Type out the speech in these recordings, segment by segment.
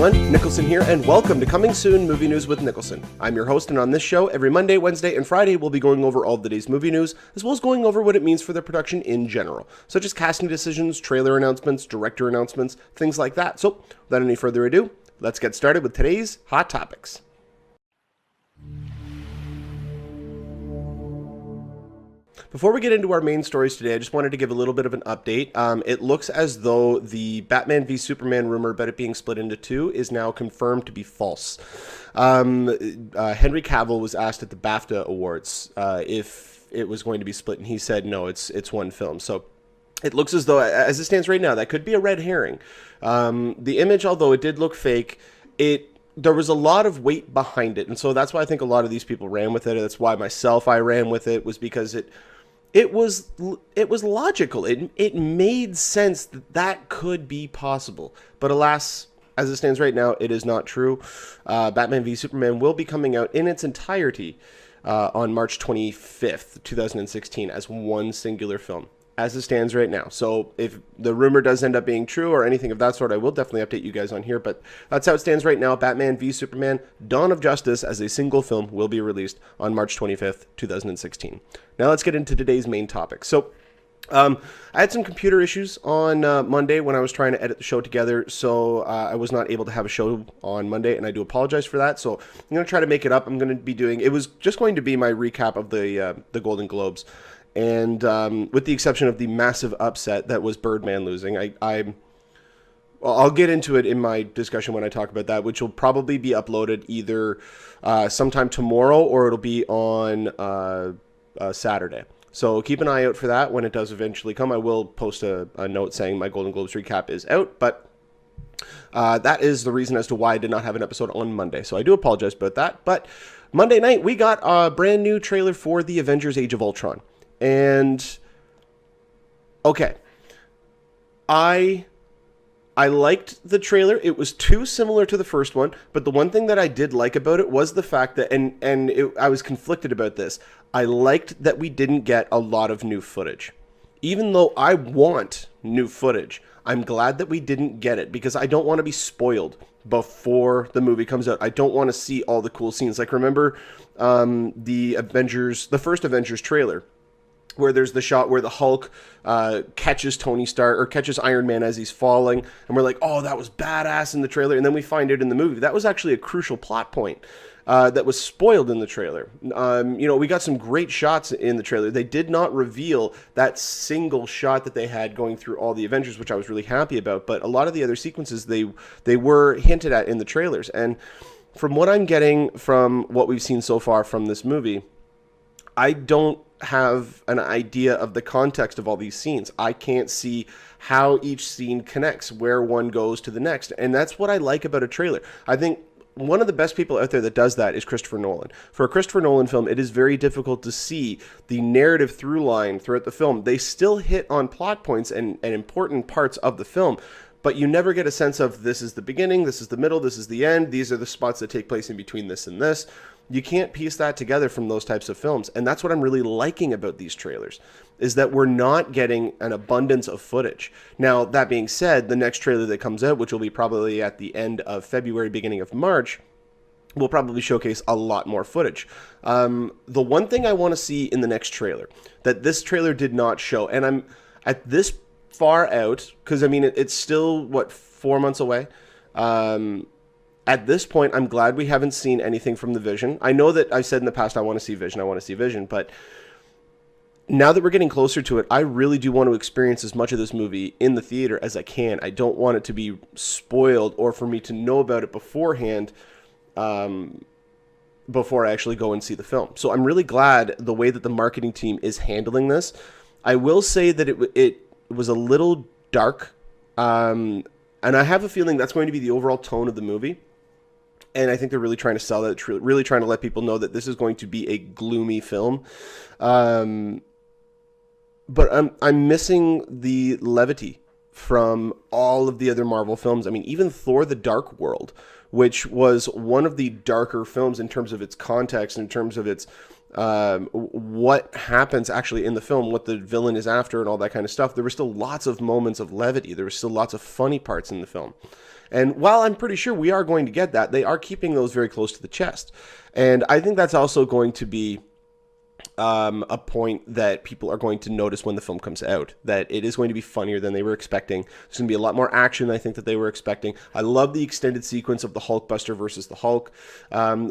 everyone, Niklsun here, and welcome to Coming Soon Movie News with Niklsun. I'm your host, and on this show, every Monday, Wednesday, and Friday, we'll be going over all of the day's movie news, as well as going over what it means for the production in general, such as casting decisions, trailer announcements, director announcements, things like that. So, without any further ado, let's get started with today's Hot Topics. Before we get into our main stories today, I just wanted to give a little bit of an update. It looks as though the Batman v Superman rumor about it being split into two is now confirmed to be false. Henry Cavill was asked at the BAFTA Awards if it was going to be split, and he said no, it's one film. So it looks as though, as it stands right now, that could be a red herring. The image, although it did look fake, there was a lot of weight behind it, and so that's why I think a lot of these people ran with it. That's why I ran with it, was because it was logical. It made sense that could be possible. But alas, as it stands right now, it is not true. Batman v Superman will be coming out in its entirety on March 25th, 2016 as one singular film, as it stands right now. So if the rumor does end up being true or anything of that sort, I will definitely update you guys on here. But that's how it stands right now. Batman v Superman, Dawn of Justice as a single film will be released on March 25th, 2016. Now let's get into today's main topic. So I had some computer issues on Monday when I was trying to edit the show together, so I was not able to have a show on Monday, and I do apologize for that. So I'm going to try to make it up. I'm going to be doing, it was just going to be my recap of the Golden Globes. And with the exception of the massive upset that was Birdman losing, I'll get into it in my discussion when I talk about that, which will probably be uploaded either sometime tomorrow or it'll be on Saturday. So keep an eye out for that. When it does eventually come, I will post a note saying my Golden Globes recap is out, but that is the reason as to why I did not have an episode on Monday. So I do apologize about that. But Monday night, we got a brand new trailer for the Avengers Age of Ultron. And okay, I liked the trailer. It was too similar to the first one, but the one thing that I did like about it was the fact that, I was conflicted about this. I liked that we didn't get a lot of new footage. Even though I want new footage, I'm glad that we didn't get it, because I don't want to be spoiled before the movie comes out. I don't want to see all the cool scenes. Like, remember the first Avengers trailer, where there's the shot where the Hulk catches Tony Stark, or catches Iron Man as he's falling, and we're like, oh, that was badass in the trailer, and then we find out in the movie that was actually a crucial plot point that was spoiled in the trailer. We got some great shots in the trailer. They did not reveal that single shot that they had going through all the Avengers, which I was really happy about, but a lot of the other sequences, they were hinted at in the trailers, and from what I'm getting from what we've seen so far from this movie, I don't have an idea of the context of all these scenes. I can't see how each scene connects, where one goes to the next. And that's what I like about a trailer. I think one of the best people out there that does that is Christopher Nolan. For a Christopher Nolan film, it is very difficult to see the narrative through line throughout the film. They still hit on plot points and important parts of the film, but you never get a sense of, this is the beginning, this is the middle, this is the end, these are the spots that take place in between this and this. You can't piece that together from those types of films. And that's what I'm really liking about these trailers, is that we're not getting an abundance of footage. Now, that being said, the next trailer that comes out, which will be probably at the end of February, beginning of March, will probably showcase a lot more footage. The one thing I want to see in the next trailer that this trailer did not show, and I'm at this far out, because I mean, it's still, 4 months away? At this point, I'm glad we haven't seen anything from the Vision. I know that I've said in the past, I want to see Vision, but now that we're getting closer to it, I really do want to experience as much of this movie in the theater as I can. I don't want it to be spoiled, or for me to know about it beforehand, before I actually go and see the film. So I'm really glad the way that the marketing team is handling this. I will say that it was a little dark, and I have a feeling that's going to be the overall tone of the movie. And I think they're really trying to sell that, really trying to let people know that this is going to be a gloomy film. But I'm missing the levity from all of the other Marvel films. I mean, even Thor: The Dark World, which was one of the darker films in terms of its context, in terms of its what happens actually in the film, what the villain is after, and all that kind of stuff, there were still lots of moments of levity. There were still lots of funny parts in the film. And while I'm pretty sure we are going to get that, they are keeping those very close to the chest. And I think that's also going to be a point that people are going to notice when the film comes out, that it is going to be funnier than they were expecting. There's going to be a lot more action, I think, that they were expecting. I love the extended sequence of the Hulkbuster versus the Hulk.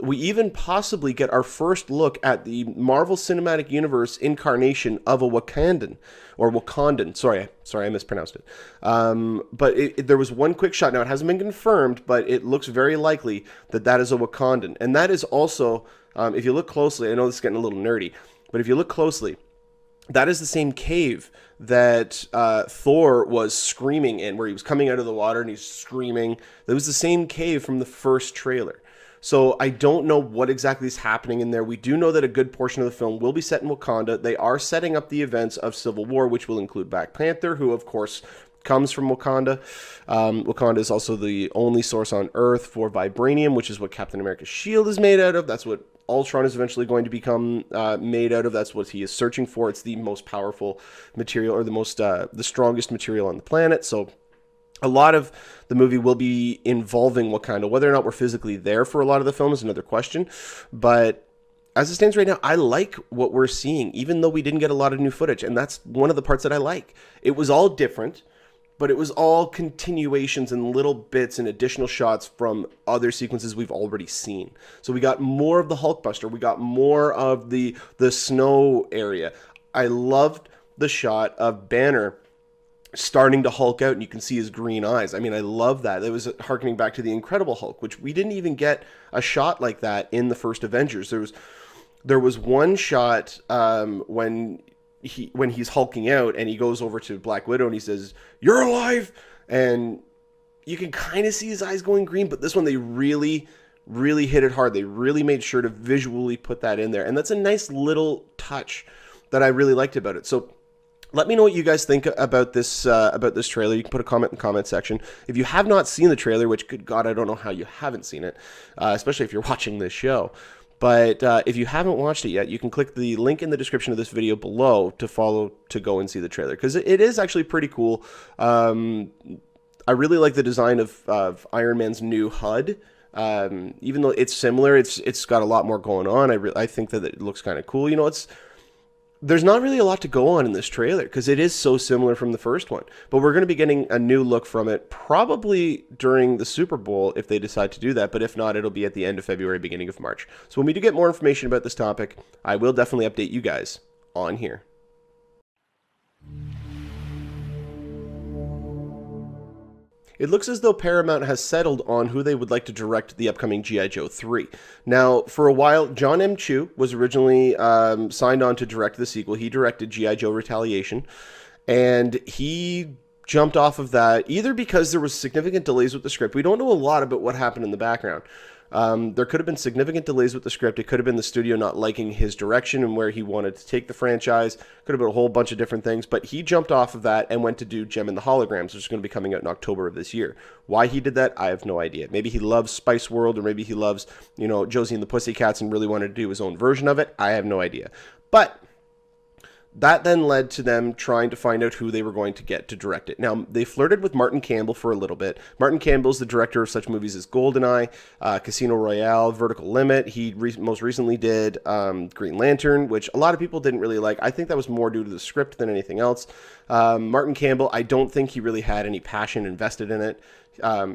We even possibly get our first look at the Marvel Cinematic Universe incarnation of a Wakandan, or Wakandan. Sorry, I mispronounced it. But there was one quick shot. Now, it hasn't been confirmed, but it looks very likely that that is a Wakandan. And that is also, if you look closely, I know this is getting a little nerdy, but if you look closely, that is the same cave that Thor was screaming in, where he was coming out of the water and he's screaming. That was the same cave from the first trailer. So I don't know what exactly is happening in there. We do know that a good portion of the film will be set in Wakanda. They are setting up the events of Civil War, which will include Black Panther, who, of course, comes from Wakanda. Wakanda is also the only source on Earth for vibranium, which is what Captain America's shield is made out of. That's what Ultron is eventually going to become made out of. That's what he is searching for. It's the most powerful material, or the strongest material on the planet. So a lot of the movie will be involving Wakanda. Whether or not we're physically there for a lot of the film is another question. But as it stands right now, I like what we're seeing, even though we didn't get a lot of new footage. And that's one of the parts that I like. It was all different, but it was all continuations and little bits and additional shots from other sequences we've already seen. So we got more of the Hulkbuster. We got more of the snow area. I loved the shot of Banner starting to Hulk out, and you can see his green eyes. I mean, I love that. It was harkening back to the Incredible Hulk, which we didn't even get a shot like that in the first Avengers. There was one shot when he's hulking out and he goes over to Black Widow and he says, "You're alive," and you can kind of see his eyes going green. But this one, they really hit it hard. They really made sure to visually put that in there, and that's a nice little touch that I really liked about it. So let me know what you guys think about this trailer. You can put a comment in the comment section. If you have not seen the trailer, which, good God, I don't know how you haven't seen it, especially if you're watching this show. But if you haven't watched it yet, you can click the link in the description of this video below to go and see the trailer, because it is actually pretty cool. I really like the design of Iron Man's new HUD. Even though it's similar, it's got a lot more going on. I think that it looks kind of cool. You know, there's not really a lot to go on in this trailer because it is so similar from the first one. But we're going to be getting a new look from it probably during the Super Bowl if they decide to do that. But if not, it'll be at the end of February, beginning of March. So when we do get more information about this topic, I will definitely update you guys on here. It looks as though Paramount has settled on who they would like to direct the upcoming G.I. Joe 3. Now, for a while, John M. Chu was originally signed on to direct the sequel. He directed G.I. Joe Retaliation, and he jumped off of that either because there was significant delays with the script. We don't know a lot about what happened in the background. There could have been significant delays with the script. It could have been the studio not liking his direction and where he wanted to take the franchise. Could have been a whole bunch of different things. But he jumped off of that and went to do Gem and the Holograms, which is going to be coming out in October of this year. Why he did that, I have no idea. Maybe he loves Spice World, or maybe he loves, Josie and the Pussycats and really wanted to do his own version of it. I have no idea. But that then led to them trying to find out who they were going to get to direct it. Now, they flirted with Martin Campbell for a little bit. Martin Campbell's the director of such movies as GoldenEye, Casino Royale, Vertical Limit. He most recently did Green Lantern, which a lot of people didn't really like. I think that was more due to the script than anything else. Martin Campbell, I don't think he really had any passion invested in it.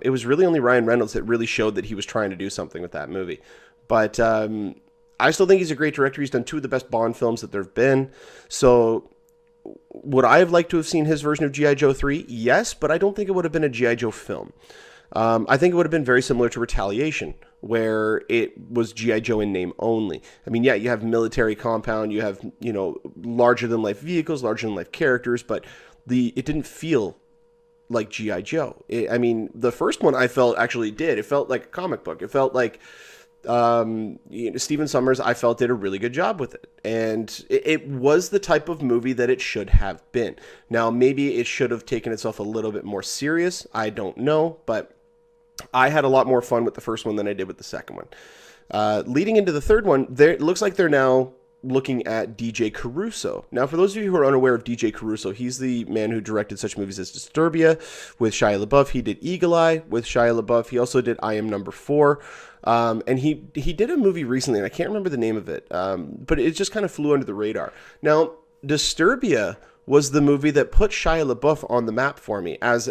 It was really only Ryan Reynolds that really showed that he was trying to do something with that movie. But I still think he's a great director. He's done two of the best Bond films that there have been. So would I have liked to have seen his version of G.I. Joe 3? Yes, but I don't think it would have been a G.I. Joe film. I think it would have been very similar to Retaliation, where it was G.I. Joe in name only. I mean, yeah, you have military compound, you have, larger-than-life vehicles, larger-than-life characters, but it didn't feel like G.I. Joe. The first one I felt actually did. It felt like a comic book. It felt like Stephen Sommers, I felt, did a really good job with it, and it was the type of movie that it should have been. Now, maybe it should have taken itself a little bit more serious. I don't know, but I had a lot more fun with the first one than I did with the second one. Leading into the third one, it looks like they're now looking at DJ Caruso. Now, for those of you who are unaware of DJ Caruso, he's the man who directed such movies as Disturbia with Shia LaBeouf. He did Eagle Eye with Shia LaBeouf. He also did I Am Number 4. And he did a movie recently, and I can't remember the name of it, but it just kind of flew under the radar. Now, Disturbia was the movie that put Shia LaBeouf on the map for me as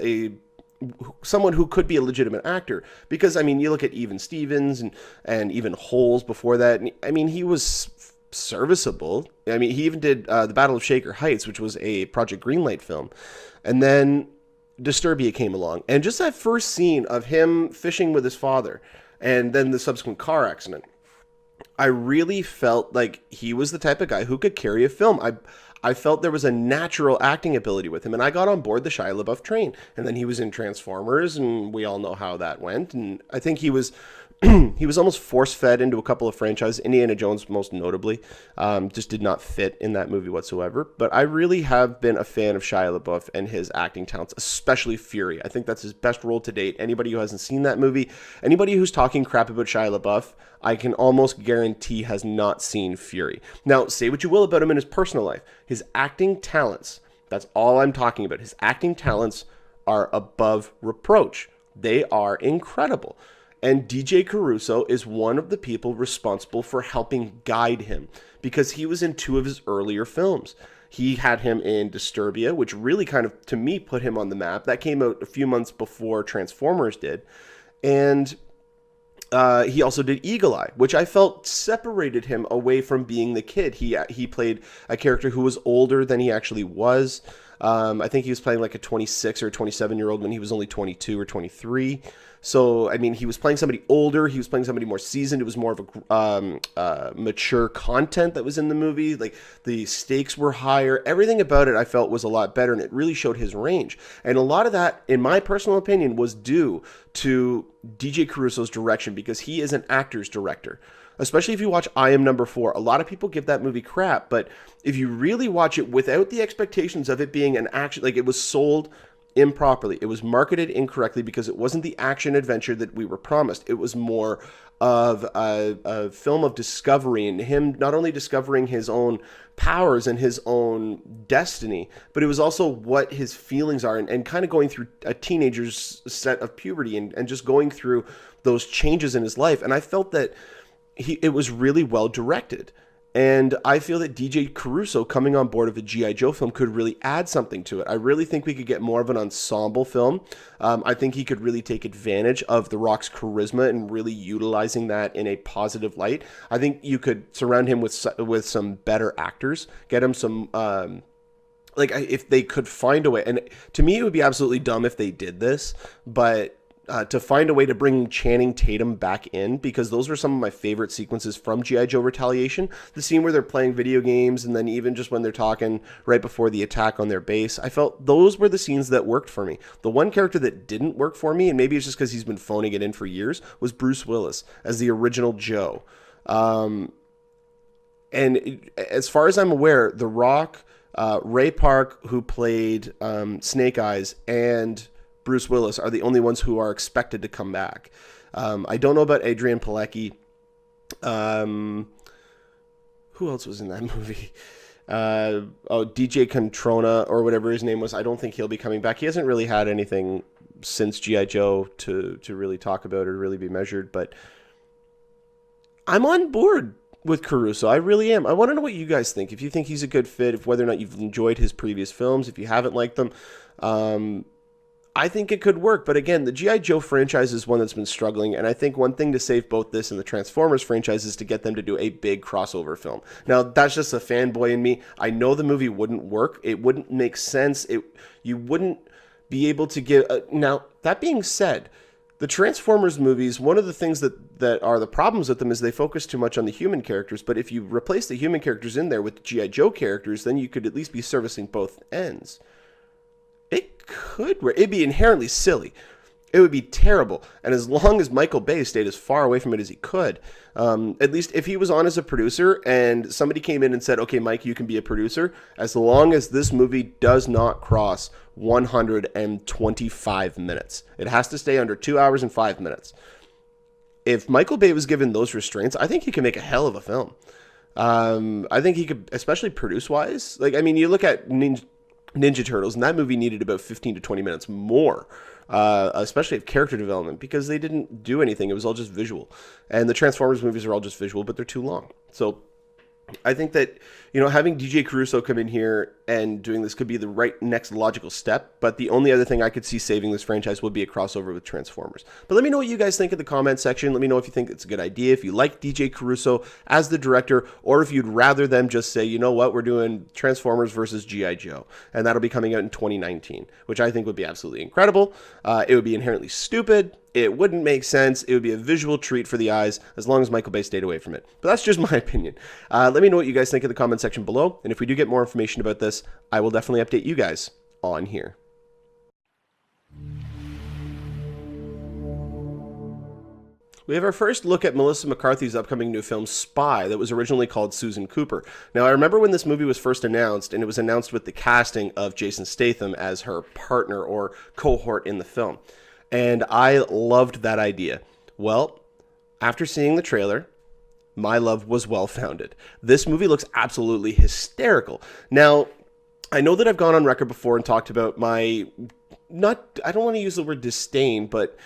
someone who could be a legitimate actor, because I mean, you look at Even Stevens and even Holes before that, and, I mean, he was serviceable. I mean, he even did the Battle of Shaker Heights, which was a Project Greenlight film, and then Disturbia came along, and just that first scene of him fishing with his father, and then the subsequent car accident, I really felt like he was the type of guy who could carry a film. I felt there was a natural acting ability with him, and I got on board the Shia LaBeouf train. And then he was in Transformers, and we all know how that went. And I think he was he was almost force-fed into a couple of franchises. Indiana Jones, most notably, just did not fit in that movie whatsoever. But I really have been a fan of Shia LaBeouf and his acting talents, especially Fury. I think that's his best role to date. Anybody who hasn't seen that movie, anybody who's talking crap about Shia LaBeouf, I can almost guarantee has not seen Fury. Now, say what you will about him in his personal life. His acting talents, that's all I'm talking about. His acting talents are above reproach. They are incredible. And DJ Caruso is one of the people responsible for helping guide him, because he was in 2 of his earlier films. He had him in Disturbia, which really kind of, to me, put him on the map. That came out a few months before Transformers did. And he also did Eagle Eye, which I felt separated him away from being the kid. He played a character who was older than he actually was. I think he was playing like a 26 or 27-year-old when he was only 22 or 23. So, I mean, he was playing somebody older. He was playing somebody more seasoned. It was more of a mature content that was in the movie. Like, the stakes were higher. Everything about it I felt was a lot better, and it really showed his range. And a lot of that, in my personal opinion, was due to DJ Caruso's direction, because he is an actor's director. Especially if you watch I Am Number 4. A lot of people give that movie crap, but if you really watch it without the expectations of it being an action, like, it was sold improperly. It was marketed incorrectly because it wasn't the action adventure that we were promised. It was more of a film of discovery, and him not only discovering his own powers and his own destiny, but it was also what his feelings are, and kind of going through a teenager's set of puberty, and just going through those changes in his life. And I felt that it was really well directed. And I feel that DJ Caruso coming on board of a G.I. Joe film could really add something to it. I really think we could get more of an ensemble film. I think he could really take advantage of The Rock's charisma and really utilizing that in a positive light. I think you could surround him with some better actors, get him some... if they could find a way. And to me, it would be absolutely dumb if they did this, but... to find a way to bring Channing Tatum back in, because those were some of my favorite sequences from G.I. Joe Retaliation. The scene where they're playing video games, and then even just when they're talking right before the attack on their base, I felt those were the scenes that worked for me. The one character that didn't work for me, and maybe it's just because he's been phoning it in for years, was Bruce Willis as the original Joe. And as far as I'm aware, The Rock, Ray Park, who played Snake Eyes, and Bruce Willis are the only ones who are expected to come back. I don't know about Adrian Palicki. Who else was in that movie? DJ Controna, or whatever his name was. I don't think he'll be coming back. He hasn't really had anything since G.I. Joe to really talk about or really be measured. But I'm on board with Caruso. I really am. I want to know what you guys think. If you think he's a good fit, if whether or not you've enjoyed his previous films, if you haven't liked them. I think it could work, but again, the G.I. Joe franchise is one that's been struggling, and I think one thing to save both this and the Transformers franchise is to get them to do a big crossover film. Now, that's just a fanboy in me. I know the movie wouldn't work. It wouldn't make sense. You wouldn't be able to give... now, that being said, the Transformers movies, one of the things that are the problems with them is they focus too much on the human characters, but if you replace the human characters in there with G.I. Joe characters, then you could at least be servicing both ends. It could work. It'd be inherently silly. It would be terrible. And as long as Michael Bay stayed as far away from it as he could, at least if he was on as a producer and somebody came in and said, okay, Mike, you can be a producer, as long as this movie does not cross 125 minutes. It has to stay under 2 hours and 5 minutes. If Michael Bay was given those restraints, I think he can make a hell of a film. I think he could, especially produce-wise. Like, I mean, you look at Ninja Turtles, and that movie needed about 15 to 20 minutes more, especially of character development, because they didn't do anything. It was all just visual. And the Transformers movies are all just visual, but they're too long. So I think that, having DJ Caruso come in here and doing this could be the right next logical step, but the only other thing I could see saving this franchise would be a crossover with Transformers. But let me know what you guys think in the comment section. Let me know if you think it's a good idea, if you like DJ Caruso as the director, or if you'd rather them just say, you know what, we're doing Transformers versus G.I. Joe, and that'll be coming out in 2019, which I think would be absolutely incredible. It would be inherently stupid. It wouldn't make sense. It would be a visual treat for the eyes, as long as Michael Bay stayed away from it. But that's just my opinion. Let me know what you guys think in the comment section below. And if we do get more information about this, I will definitely update you guys on here. We have our first look at Melissa McCarthy's upcoming new film, Spy, that was originally called Susan Cooper. Now, I remember when this movie was first announced, and it was announced with the casting of Jason Statham as her partner or cohort in the film. And I loved that idea. Well, after seeing the trailer, my love was well-founded. This movie looks absolutely hysterical. Now, I know that I've gone on record before and talked about I don't want to use the word disdain, but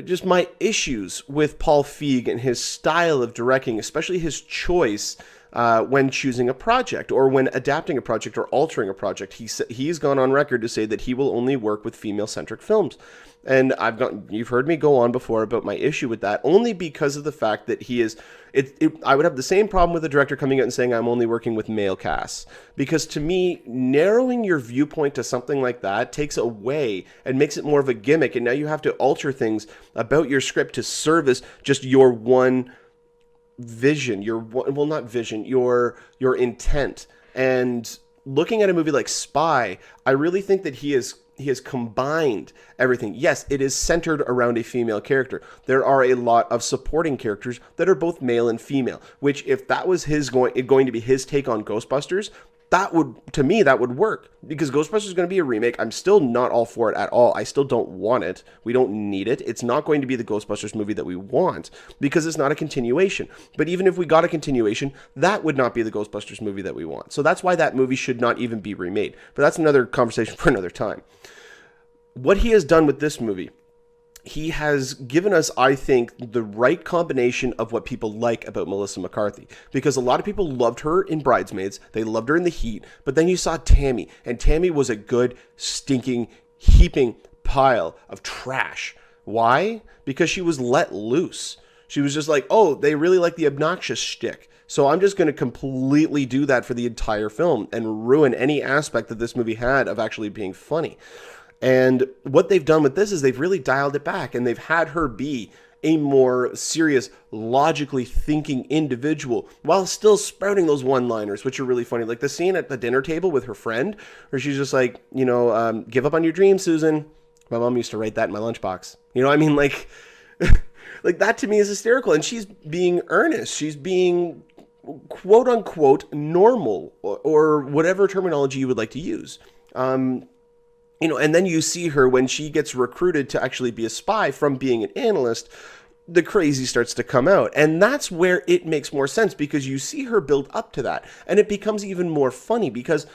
just my issues with Paul Feig and his style of directing, especially his choice when choosing a project or when adapting a project or altering a project. He's gone on record to say that he will only work with female-centric films. And you've heard me go on before about my issue with that, only because of the fact that I would have the same problem with the director coming out and saying I'm only working with male casts. Because to me, narrowing your viewpoint to something like that takes away and makes it more of a gimmick. And now you have to alter things about your script to service just your one vision, your intent. And looking at a movie like Spy, I really think that he has combined everything. Yes, it is centered around a female character. There are a lot of supporting characters that are both male and female, which if that was going to be his take on Ghostbusters, that would work, because Ghostbusters is going to be a remake. I'm still not all for it at all. I still don't want it. We don't need it. It's not going to be the Ghostbusters movie that we want, because it's not a continuation. But even if we got a continuation, that would not be the Ghostbusters movie that we want. So that's why that movie should not even be remade. But that's another conversation for another time. What he has done with this movie, he has given us, I think, the right combination of what people like about Melissa McCarthy. Because a lot of people loved her in Bridesmaids, they loved her in The Heat, but then you saw Tammy, and Tammy was a good, stinking, heaping pile of trash. Why? Because she was let loose. She was just like, oh, they really like the obnoxious shtick, so I'm just going to completely do that for the entire film and ruin any aspect that this movie had of actually being funny. And what they've done with this is they've really dialed it back, and they've had her be a more serious, logically thinking individual while still spouting those one-liners, which are really funny. Like the scene at the dinner table with her friend, where she's just like, give up on your dreams, Susan. My mom used to write that in my lunchbox. Like, like that to me is hysterical. And she's being earnest. She's being quote unquote normal, or whatever terminology you would like to use. And then you see her when she gets recruited to actually be a spy from being an analyst, the crazy starts to come out. And that's where it makes more sense, because you see her build up to that. And it becomes even more funny because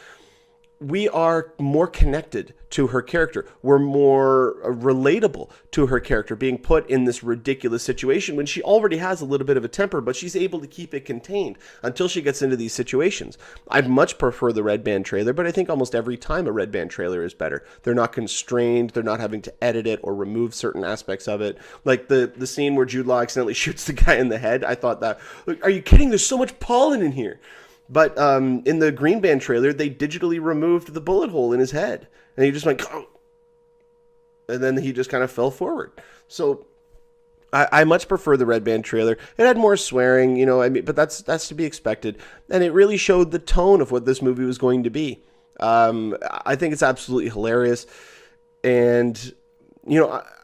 we are more connected to her character. We're more relatable to her character being put in this ridiculous situation when she already has a little bit of a temper, but she's able to keep it contained until she gets into these situations. I'd much prefer the Red Band trailer, but I think almost every time a Red Band trailer is better. They're not constrained. They're not having to edit it or remove certain aspects of it. Like the scene where Jude Law accidentally shoots the guy in the head. I thought that, are you kidding? There's so much pollen in here. But in the Green Band trailer, they digitally removed the bullet hole in his head. And he just went, oh, and then he just kind of fell forward. So I much prefer the Red Band trailer. It had more swearing, but that's to be expected. And it really showed the tone of what this movie was going to be. I think it's absolutely hilarious. And,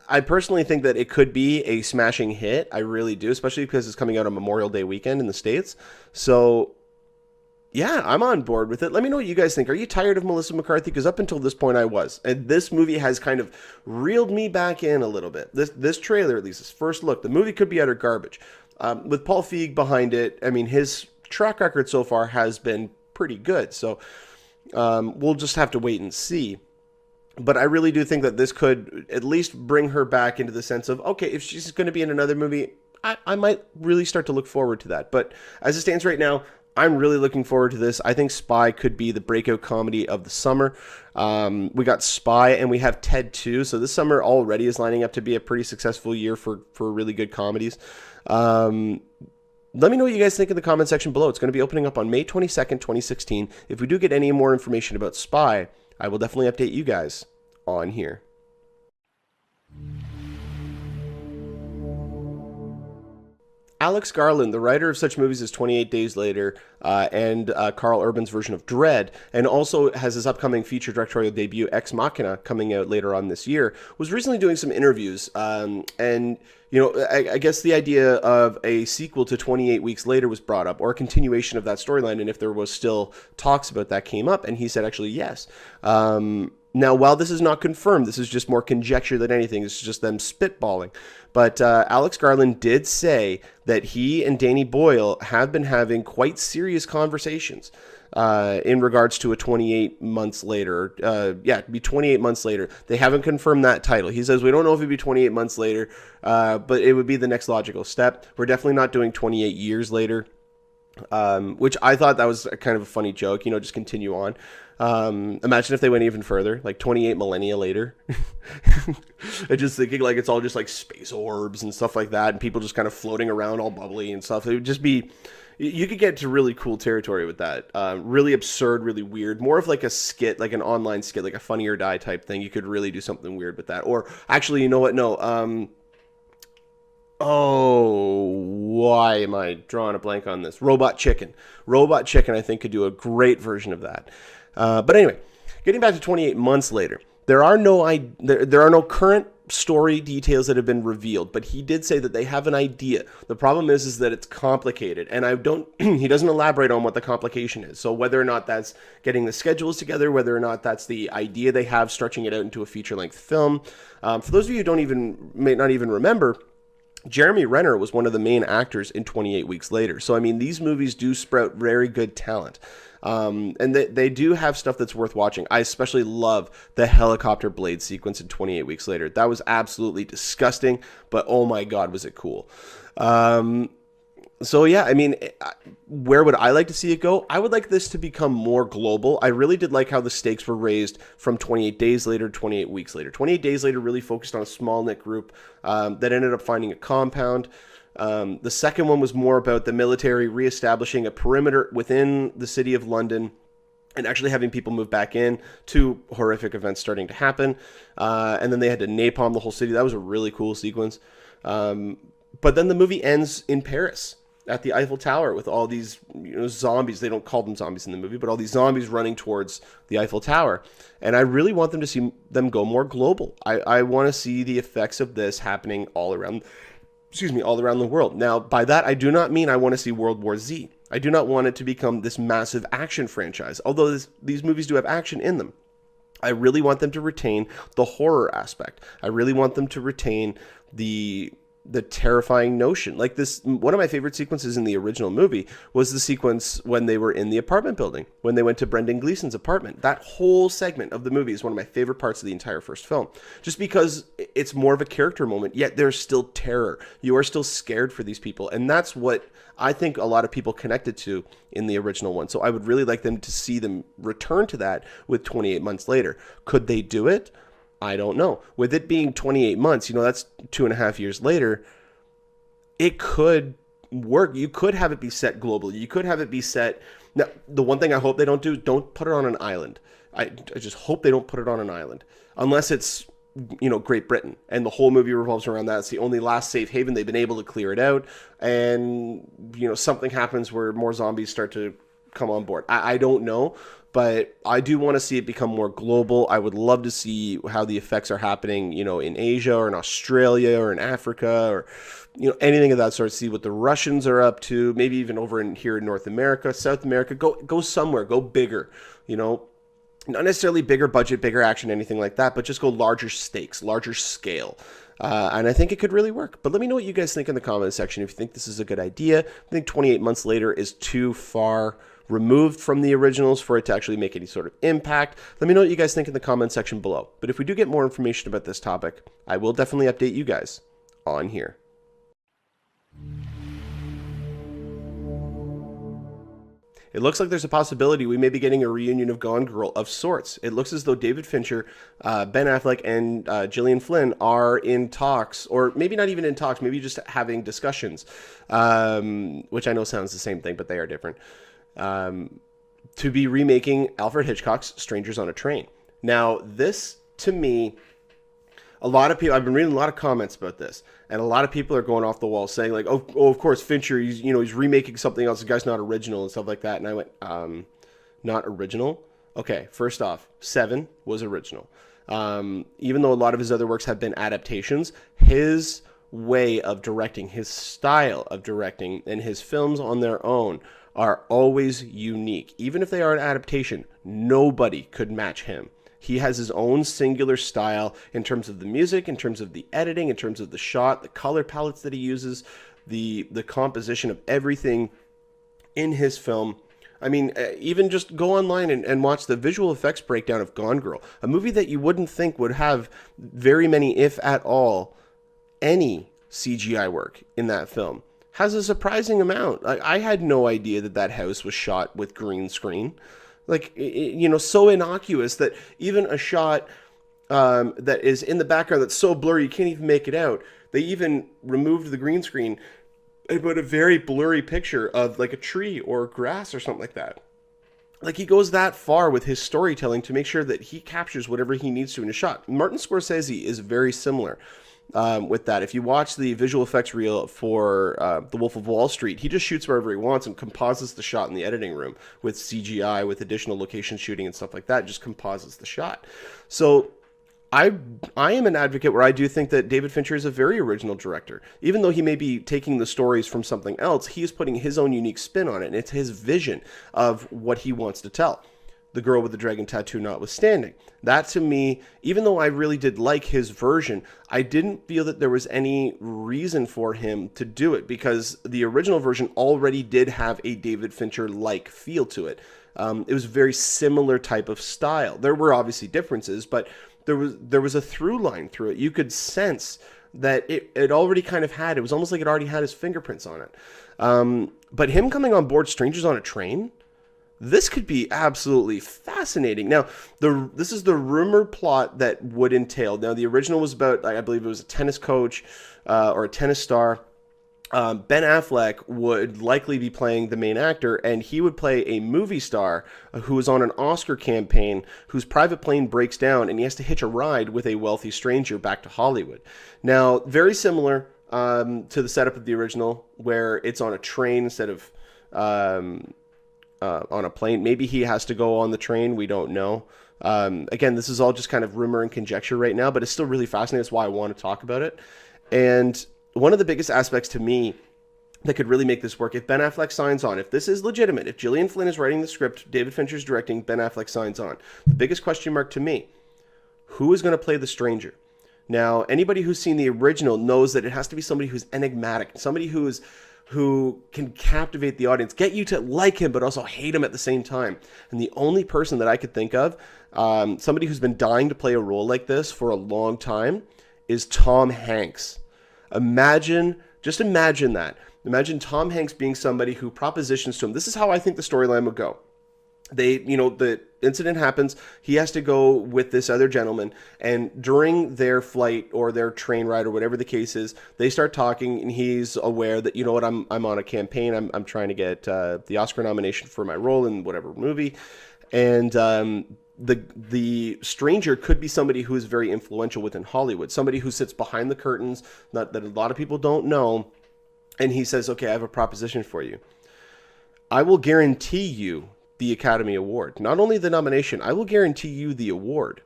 I personally think that it could be a smashing hit. I really do, especially because it's coming out on Memorial Day weekend in the States. So yeah, I'm on board with it. Let me know what you guys think. Are you tired of Melissa McCarthy? Because up until this point I was. And this movie has kind of reeled me back in a little bit. This trailer, at least, this first look, the movie could be utter garbage. With Paul Feig behind it, I mean, his track record so far has been pretty good. So we'll just have to wait and see. But I really do think that this could at least bring her back into the sense of, okay, if she's going to be in another movie, I might really start to look forward to that. But as it stands right now, I'm really looking forward to this. I think Spy could be the breakout comedy of the summer. We got Spy and we have Ted 2. So this summer already is lining up to be a pretty successful year for really good comedies. Let me know what you guys think in the comment section below. It's going to be opening up on May 22nd, 2016. If we do get any more information about Spy, I will definitely update you guys on here. Alex Garland, the writer of such movies as 28 Days Later and Carl Urban's version of Dread, and also has his upcoming feature directorial debut, Ex Machina, coming out later on this year, was recently doing some interviews. And, you know, I guess the idea of a sequel to 28 Weeks Later was brought up, or a continuation of that storyline, and if there was still talks about that came up, and he said actually yes. Now, while this is not confirmed, this is just more conjecture than anything. It's just them spitballing. But Alex Garland did say that he and Danny Boyle have been having quite serious conversations in regards to a 28 months later. It'd be 28 months later. They haven't confirmed that title. He says, we don't know if it'd be 28 months later, but it would be the next logical step. We're definitely not doing 28 years later. Which I thought that was a kind of a funny joke, you know, just continue on. Imagine if they went even further, like 28 millennia later. I'm just thinking like it's all just like space orbs and stuff like that, and people just kind of floating around all bubbly and stuff. It would just be, you could get to really cool territory with that. Really absurd, really weird. More of like a skit, like an online skit, like a Funny or Die type thing. You could really do something weird with that. Or actually, you know what? No. Oh, why am I drawing a blank on this? Robot Chicken. Robot Chicken, I think, could do a great version of that. But anyway, getting back to 28 months later, there are no current story details that have been revealed, but he did say that they have an idea. The problem is that it's complicated, and he doesn't elaborate on what the complication is. So whether or not that's getting the schedules together, whether or not that's the idea they have stretching it out into a feature-length film. For those of you who may not even remember, Jeremy Renner was one of the main actors in 28 Weeks Later. So, I mean, these movies do sprout very good talent. And they do have stuff that's worth watching. I especially love the helicopter blade sequence in 28 Weeks Later. That was absolutely disgusting, but oh my God, was it cool. So yeah, I mean, where would I like to see it go? I would like this to become more global. I really did like how the stakes were raised from 28 Days Later to 28 Weeks Later. 28 Days Later really focused on a small-knit group that ended up finding a compound. The second one was more about the military reestablishing a perimeter within the city of London and actually having people move back in to horrific events starting to happen. And then they had to napalm the whole city. That was a really cool sequence. But then the movie ends in Paris at the Eiffel Tower with all these zombies. They don't call them zombies in the movie, but all these zombies running towards the Eiffel Tower. And I really want them to see them go more global. I want to see the effects of this happening all around the world. Now, by that, I do not mean I want to see World War Z. I do not want it to become this massive action franchise, although these movies do have action in them. I really want them to retain the horror aspect. I really want them to retain the terrifying notion. Like this, one of my favorite sequences in the original movie was the sequence when they were in the apartment building, when they went to Brendan Gleeson's apartment. That whole segment of the movie is one of my favorite parts of the entire first film, just because it's more of a character moment, yet there's still terror. You are still scared for these people, and that's what I think a lot of people connected to in the original one. So I would really like them to see them return to that with 28 months later. Could they do it? I don't know. With it being 28 months, that's 2.5 years later, it could work. You could have it be set globally. You could have it be set. Now, the one thing I hope they don't do is don't put it on an island. I just hope they don't put it on an island. Unless it's, Great Britain. And the whole movie revolves around that. It's the only last safe haven. They've been able to clear it out. And, something happens where more zombies start to come on board. I don't know. But I do want to see it become more global. I would love to see how the effects are happening, in Asia or in Australia or in Africa or, anything of that sort. See what the Russians are up to, maybe even over here in North America, South America. Go somewhere, go bigger, Not necessarily bigger budget, bigger action, anything like that, but just go larger stakes, larger scale. And I think it could really work. But let me know what you guys think in the comment section. If you think this is a good idea, I think 28 months later is too far removed from the originals for it to actually make any sort of impact. Let me know what you guys think in the comment section below. But if we do get more information about this topic, I will definitely update you guys on here. It looks like there's a possibility we may be getting a reunion of Gone Girl of sorts. It looks as though David Fincher, Ben Affleck, and Gillian Flynn are in talks, or maybe not even in talks, maybe just having discussions, which I know sounds the same thing, but they are different, to be remaking Alfred Hitchcock's Strangers on a Train. Now, this, to me, a lot of people, I've been reading a lot of comments about this, and a lot of people are going off the wall saying like, oh, of course, Fincher, he's remaking something else. The guy's not original and stuff like that. And I went, not original? Okay, first off, Seven was original. Even though a lot of his other works have been adaptations, his way of directing, his style of directing, and his films on their own are always unique. Even if they are an adaptation, nobody could match him. He has his own singular style in terms of the music, in terms of the editing, in terms of the shot, the color palettes that he uses, the composition of everything in his film. I mean, even just go online and watch the visual effects breakdown of Gone Girl, a movie that you wouldn't think would have very many, if at all, any CGI work in that film. Has a surprising amount. I had no idea that house was shot with green screen. Like, so innocuous that even a shot that is in the background that's so blurry you can't even make it out. They even removed the green screen and put a very blurry picture of like a tree or grass or something like that. Like, he goes that far with his storytelling to make sure that he captures whatever he needs to in a shot. Martin Scorsese is very similar with that. If you watch the visual effects reel for The Wolf of Wall Street, he just shoots wherever he wants and composites the shot in the editing room with CGI, with additional location shooting and stuff like that. Just composites the shot. So I am an advocate where I do think that David Fincher is a very original director. Even though he may be taking the stories from something else, he is putting his own unique spin on it, and it's his vision of what he wants to tell. The Girl with the Dragon Tattoo notwithstanding. That, to me, even though I really did like his version, I didn't feel that there was any reason for him to do it, because the original version already did have a David Fincher-like feel to it. It was a very similar type of style. There were obviously differences, but there was a through line through it. You could sense that it already kind of had, it was almost like it already had his fingerprints on it. But him coming on board Strangers on a Train, this could be absolutely fascinating. Now, this is the rumored plot that would entail. Now, the original was about, I believe it was a tennis coach or a tennis star. Ben Affleck would likely be playing the main actor, and he would play a movie star who is on an Oscar campaign, whose private plane breaks down, and he has to hitch a ride with a wealthy stranger back to Hollywood. Now, very similar to the setup of the original, where it's on a train instead of on a plane. Maybe he has to go on the train. We don't know. Again, this is all just kind of rumor and conjecture right now, but it's still really fascinating. That's why I want to talk about it. And one of the biggest aspects to me that could really make this work, if Ben Affleck signs on, if this is legitimate, if Gillian Flynn is writing the script, David Fincher's directing, Ben Affleck signs on, the biggest question mark to me, who is going to play the stranger? Now, anybody who's seen the original knows that it has to be somebody who's enigmatic, somebody who can captivate the audience, get you to like him, but also hate him at the same time. And the only person that I could think of, somebody who's been dying to play a role like this for a long time, is Tom Hanks. Just imagine that. Imagine Tom Hanks being somebody who propositions to him. This is how I think the storyline would go. The incident happens. He has to go with this other gentleman, and during their flight or their train ride or whatever the case is, they start talking, and he's aware that, I'm on a campaign. I'm trying to get the Oscar nomination for my role in whatever movie, and the stranger could be somebody who is very influential within Hollywood, somebody who sits behind the curtains that a lot of people don't know, and he says, "Okay, I have a proposition for you. I will guarantee you the Academy Award. Not only the nomination, I will guarantee you the award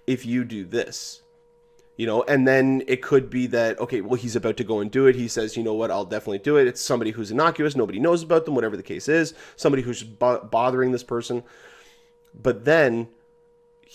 if you do this." And then it could be that, okay, well, he's about to go and do it. He says, you know what, I'll definitely do it. It's somebody who's innocuous. Nobody knows about them, whatever the case is. Somebody who's bothering this person. But then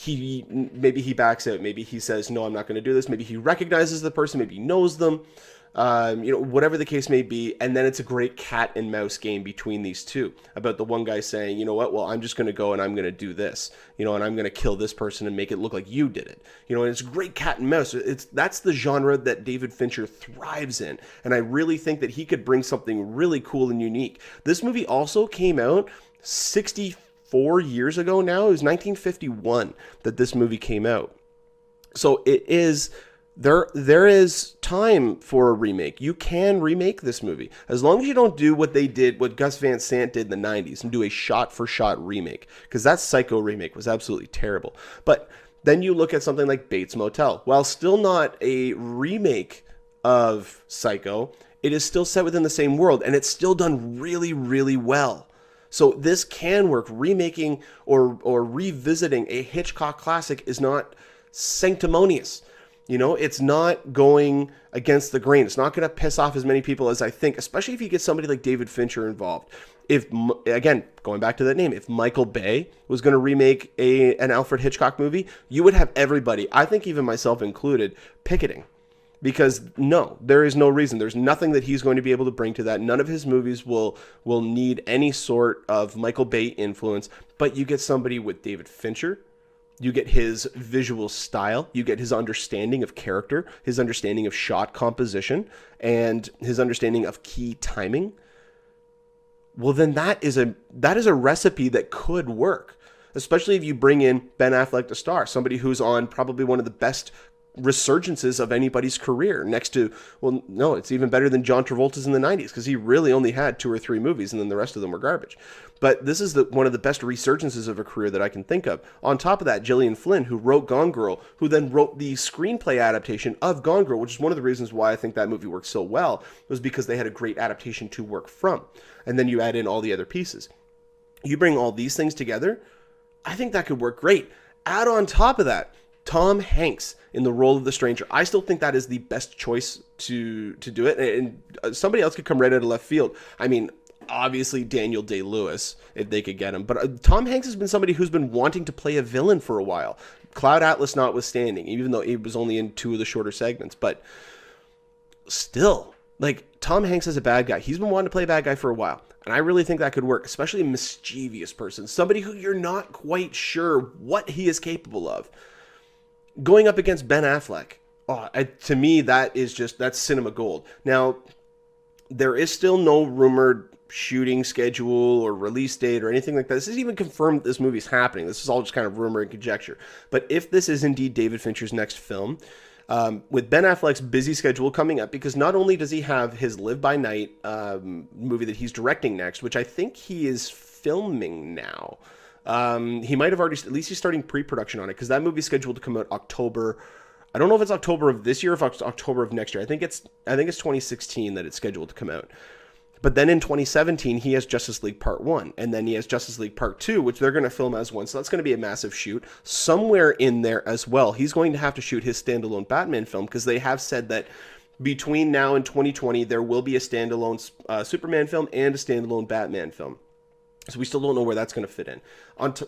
maybe he backs out. Maybe he says, no, I'm not going to do this. Maybe he recognizes the person. Maybe he knows them. Whatever the case may be. And then it's a great cat and mouse game between these two about the one guy saying, you know what, well, I'm just going to go and I'm going to do this, and I'm going to kill this person and make it look like you did it. And it's great cat and mouse. That's the genre that David Fincher thrives in. And I really think that he could bring something really cool and unique. This movie also came out 64 years ago now. It was 1951 that this movie came out. So it is... There is time for a remake. You can remake this movie. As long as you don't do what Gus Van Sant did in the 90s and do a shot-for-shot remake. Because that Psycho remake was absolutely terrible. But then you look at something like Bates Motel. While still not a remake of Psycho, it is still set within the same world. And it's still done really, really well. So this can work. Remaking or revisiting a Hitchcock classic is not sanctimonious. It's not going against the grain. It's not going to piss off as many people as I think, especially if you get somebody like David Fincher involved. Again, going back to that name, if Michael Bay was going to remake an Alfred Hitchcock movie, you would have everybody, I think even myself included, picketing. Because no, there is no reason. There's nothing that he's going to be able to bring to that. None of his movies will need any sort of Michael Bay influence. But you get somebody with David Fincher. You get his visual style, you get his understanding of character, his understanding of shot composition, and his understanding of key timing. Well, then that is a recipe that could work, especially if you bring in Ben Affleck to star, somebody who's on probably one of the best resurgences of anybody's career next to, well, no, it's even better than John Travolta's in the 90s because he really only had 2 or 3 movies and then the rest of them were garbage. But this is one of the best resurgences of a career that I can think of. On top of that, Gillian Flynn, who wrote Gone Girl, who then wrote the screenplay adaptation of Gone Girl, which is one of the reasons why I think that movie worked so well, was because they had a great adaptation to work from. And then you add in all the other pieces. You bring all these things together, I think that could work great. Add on top of that, Tom Hanks in the role of the stranger. I still think that is the best choice to do it. And somebody else could come right out of left field. I mean, obviously Daniel Day-Lewis, if they could get him. But Tom Hanks has been somebody who's been wanting to play a villain for a while. Cloud Atlas notwithstanding, even though he was only in 2 of the shorter segments. But still, Tom Hanks as a bad guy. He's been wanting to play a bad guy for a while. And I really think that could work, especially a mischievous person. Somebody who you're not quite sure what he is capable of. Going up against Ben Affleck, to me, that's cinema gold. Now, there is still no rumored shooting schedule or release date or anything like that. This isn't even confirmed that this movie's happening. This is all just kind of rumor and conjecture. But if this is indeed David Fincher's next film, with Ben Affleck's busy schedule coming up, because not only does he have his Live by Night movie that he's directing next, which I think he is filming now. He might have already, at least he's starting pre-production on it, because that movie's scheduled to come out October. I don't know if it's October of this year or if it's October of next year. I think it's 2016 that it's scheduled to come out. But then in 2017, he has Justice League Part 1, and then he has Justice League Part 2, which they're going to film as one, so that's going to be a massive shoot. Somewhere in there as well, he's going to have to shoot his standalone Batman film, because they have said that between now and 2020, there will be a standalone Superman film and a standalone Batman film. So we still don't know where that's going to fit in.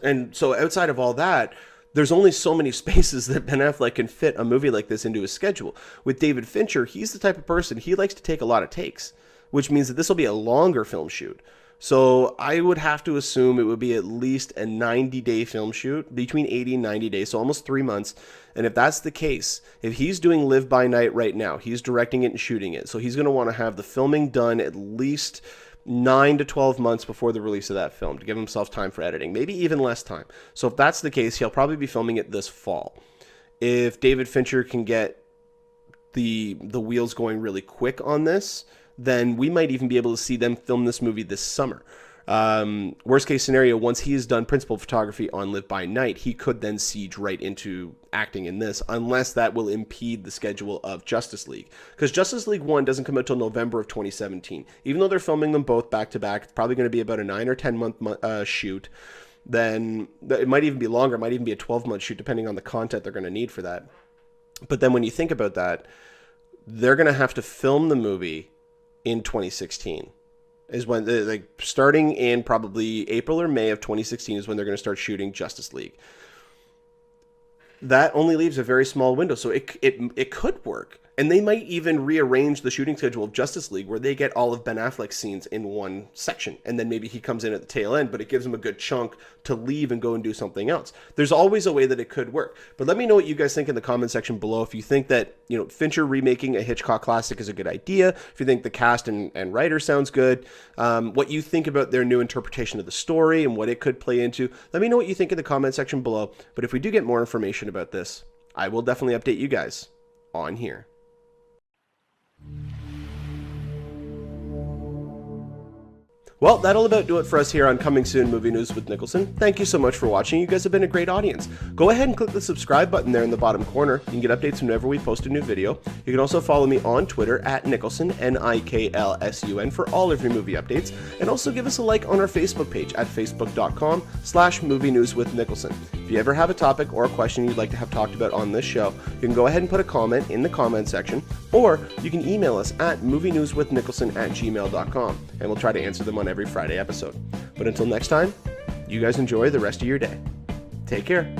And so outside of all that, there's only so many spaces that Ben Affleck can fit a movie like this into his schedule. With David Fincher, he's the type of person, he likes to take a lot of takes, which means that this will be a longer film shoot. So I would have to assume it would be at least a 90-day film shoot, between 80 and 90 days, so almost 3 months. And if that's the case, if he's doing Live by Night right now, he's directing it and shooting it, so he's going to want to have the filming done at least 9 to 12 months before the release of that film to give himself time for editing, maybe even less time. So if that's the case, he'll probably be filming it this fall. If David Fincher can get the wheels going really quick on this, then we might even be able to see them film this movie this summer. Worst case scenario, once he has done principal photography on Live by Night, he could then siege right into acting in this, unless that will impede the schedule of Justice League. Because Justice League 1 doesn't come out till November of 2017. Even though they're filming them both back to back, it's probably going to be about a 9 or 10 month shoot. Then it might even be longer, it might even be a 12-month shoot, depending on the content they're going to need for that. But then when you think about that, they're going to have to film the movie in 2016. Is when, starting in probably April or May of 2016 is when they're going to start shooting Justice League. that only leaves a very small window. So it could work. And they might even rearrange the shooting schedule of Justice League where they get all of Ben Affleck's scenes in one section. And then maybe he comes in at the tail end, but it gives him a good chunk to leave and go and do something else. There's always a way that it could work. But let me know what you guys think in the comment section below. If you think that, Fincher remaking a Hitchcock classic is a good idea. If you think the cast and writer sounds good. What you think about their new interpretation of the story and what it could play into. Let me know what you think in the comment section below. But if we do get more information about this, I will definitely update you guys on here. Well, that'll about do it for us here on Coming Soon Movie News with Niklsun. Thank you so much for watching. You guys have been a great audience. Go ahead and click the subscribe button there in the bottom corner. You can get updates whenever we post a new video. You can also follow me on Twitter at Niklsun, Niklsun, for all of your movie updates. And also give us a like on our Facebook page at facebook.com/movie news with Niklsun. If you ever have a topic or a question you'd like to have talked about on this show, you can go ahead and put a comment in the comment section, or you can email us at movienewswithniklsun@gmail.com, and we'll try to answer them on every Friday episode. But until next time, you guys enjoy the rest of your day. Take care.